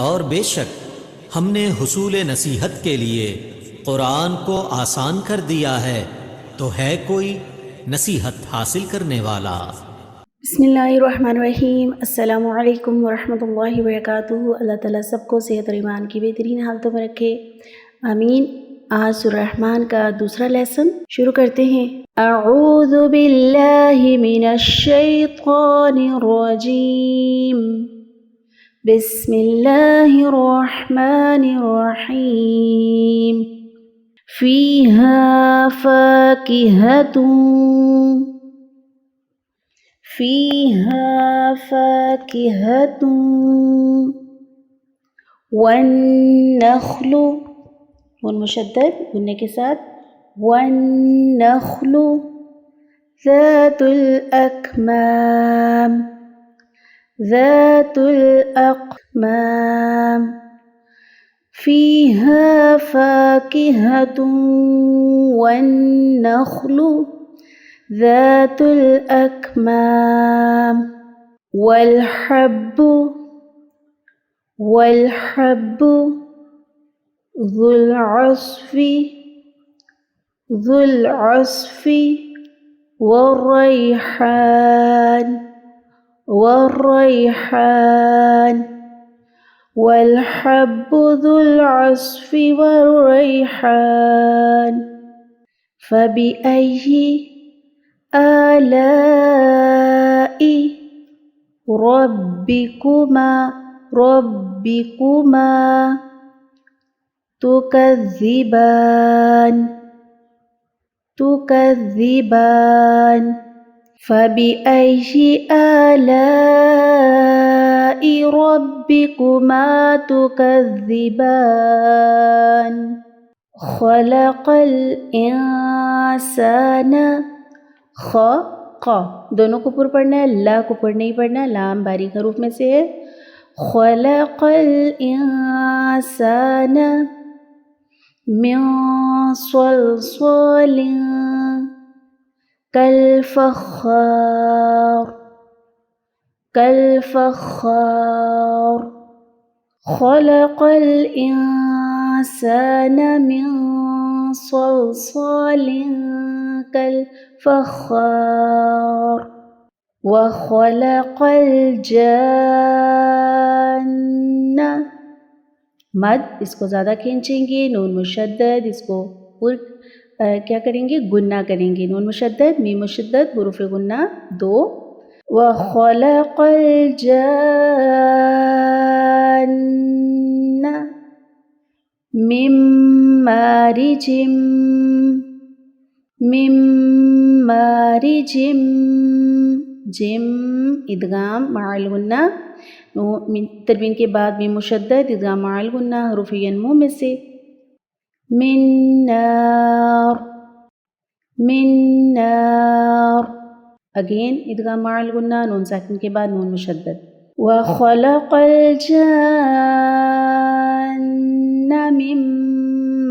और बेशक हमने हुसूल नसीहत के लिए कुरान को आसान कर दिया है, तो है कोई नसीहत हासिल करने वाला। बिस्मिल्लाहिर्रहमानिर्रहीम। अस्सलामु अलैकुम वरहमतुल्लाहि वबरकातुहू। अल्लाह ताला सबको सेहत और ईमान की बेहतरीन हालतों में रखे, आमीन। आज सूरह रहमान का दूसरा लेसन शुरू करते हैं। अऊज़ु बिल्लाहि मिनश शैतानिर रजीम। बिस्मिल्लाहिर रहमानिर रहीम। फीहा फाकिहतुन फीहा फाकिहतुन वन्नख्लु, नुन मुशद्दद गुन्ने के साथ, वन्नख्लु ज़ातुल अक्माम ज़ातुल अक्माम। फीहा फाकिहतुन वन्नख्लु ذاتُ الأكمام والحب ذو العصف والريحان والحب ذو العصف والريحان فبأي آلاء ربكما تكذبان فبأي آلاء ربكما تكذبان خلق الإنسان ख दोनों को पुर पढ़ना है, ला को पुर नहीं पढ़ना। लाम बारीक हरूफ में से है। खलक़ल इंसान मिन सलसालिन कल फ़ख़्ख़ार खलक़ल इंसान मिन सलसालिन कल फ़ख़्ख़ार वख़लक़ल जान्न। मद इसको ज़्यादा खींचेंगे, नून मुशद्दद इसको क्या करेंगे, गुन्ना करेंगे। नून मुशद्दद मीम मुशद्दद हुरूफ़ गुन्ना दो। वख़लक़ल जान्न मिन मारिजिम जिम इदगाम माअल गुन्ना, तनवीन के बाद मीम मुशद्दद इदगाम माअल गुन्ना हुरूफ़ यन्मू में से। मिन नार अगेन इदगाम माअल गुन्ना, नून साकिन के बाद नून मुशद्दद। व खलक़ल जान्न मिन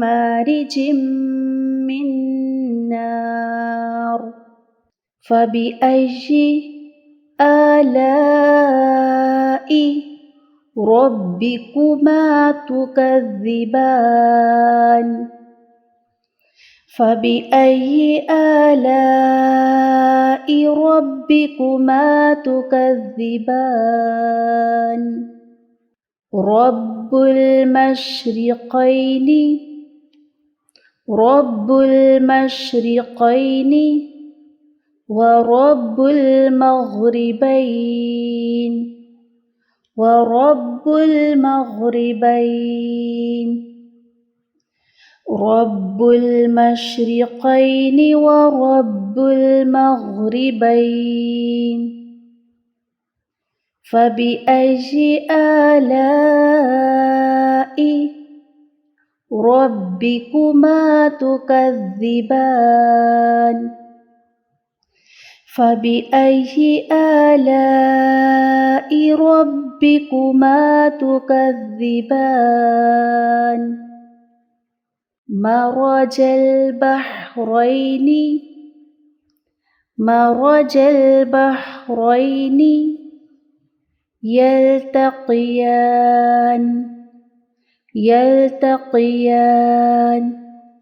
मारिजिम मिन नार फबिअय्यि आलाइ रब्बिकुमा तुकज़्ज़िबान फबिअय्यि आलाइ रब्बिकुमा तुकज़्ज़िबान रब्बुल मशरिक़ैनि व रब्बुल मग़रिबैन रब्बुल मशरिक़ैनि व रब्बुल मग़रिबैन फबिअय्यि आलाइ रब्बिकुमा तुकज़्ज़िबान फबिअय्यि आलाइ रब्बिकुमा तुकज़्ज़िबान मरजल बहरैनि यल्तक़ियान, यल्तक़ियान।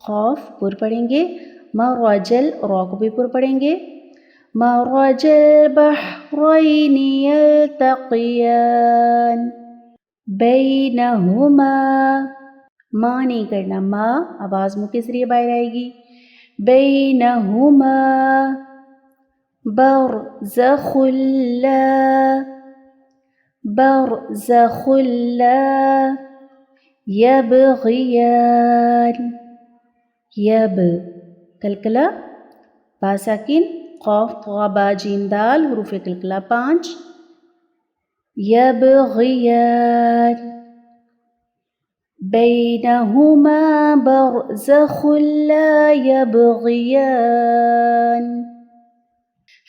क़ाफ पुर पढ़ेंगे, मरजल रॉ को भी पुर पढ़ेंगे। मरजल बहरैनि यल्तक़ियान बैनहुमा, माँ नहीं करना, माँ आवाज़ मुँह के ज़रिए बाहर आएगी। बैनहुमा बरज़ख़ुल ला, बरज़ख़ुल ला यबग़ियान, यब कलकला बा साकिन, क़ाफ क़ा बा जीम दाल हुरूफ़ कलकला 5। यबग़ियान बैनहुमा बरज़ख़ुल ला यबग़ियान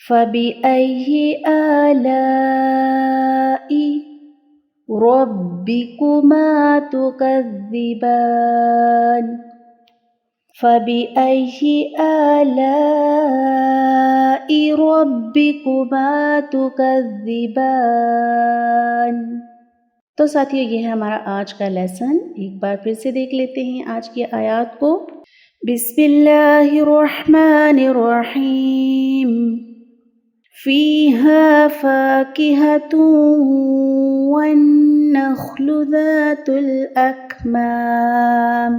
फ़बिअय्यि आलाइ रब्बिकुमा तुकज़्ज़िबान, फ़बिअय्यि आलाइ रब्बिकुमा तुकज़्ज़िबान। तो साथियों, ये है हमारा आज का लेसन। एक बार फिर से देख लेते हैं आज की आयत को। बिस्मिल्लाहिर्रहमानिर्रहीम। फ़ीहा फ़ाकिहतुन वन्नख़्लु ज़ातुल अक्माम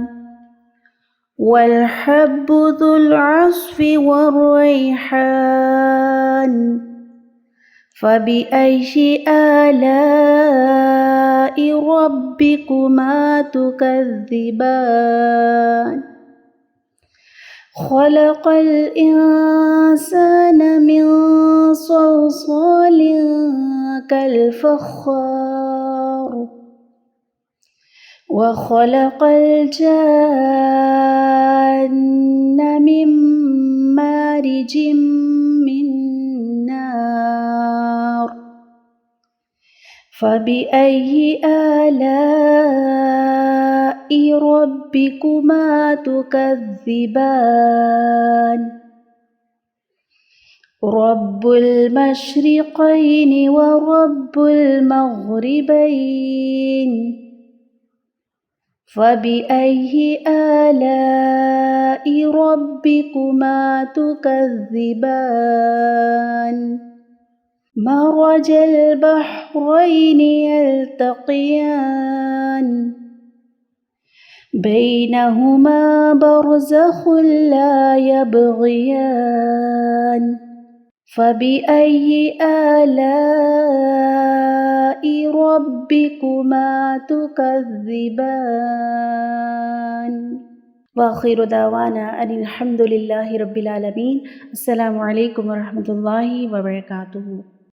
वल्हब्बु ज़ुल अस्फ़ि वर्रैहान फ़बिअय्यि आलाइ रब्बिकुमा तुकज़्ज़िबान। ख़लक़ल इंसान मिन सलसालिन कल्फ़ख़्ख़ार व ख़लक़ल जान्न मिन मारिजिम मिन नार फ़बिअय्यि आलाइ रब्बिकुमा तुकज़्ज़िबान। रब्बुल मशरिक़ैनि व रब्बुल मग़रिबैन फ़बिअय्यि आलाइ रब्बिकुमा तुकज़्ज़िबान। मरजल बहरैनि यल्तक़ियान बैनहुमा बरज़ख़ुल ला यबग़ियान फ़बिअय्यि आलाइ रब्बिकुमा तुकज़्ज़िबान। व आख़िरु दावाना अनिल हम्दुलिल्लाहि रब्बिल आलमीन। अस्सलामु अलैकुम व रहमतुल्लाहि व बरकातुहू।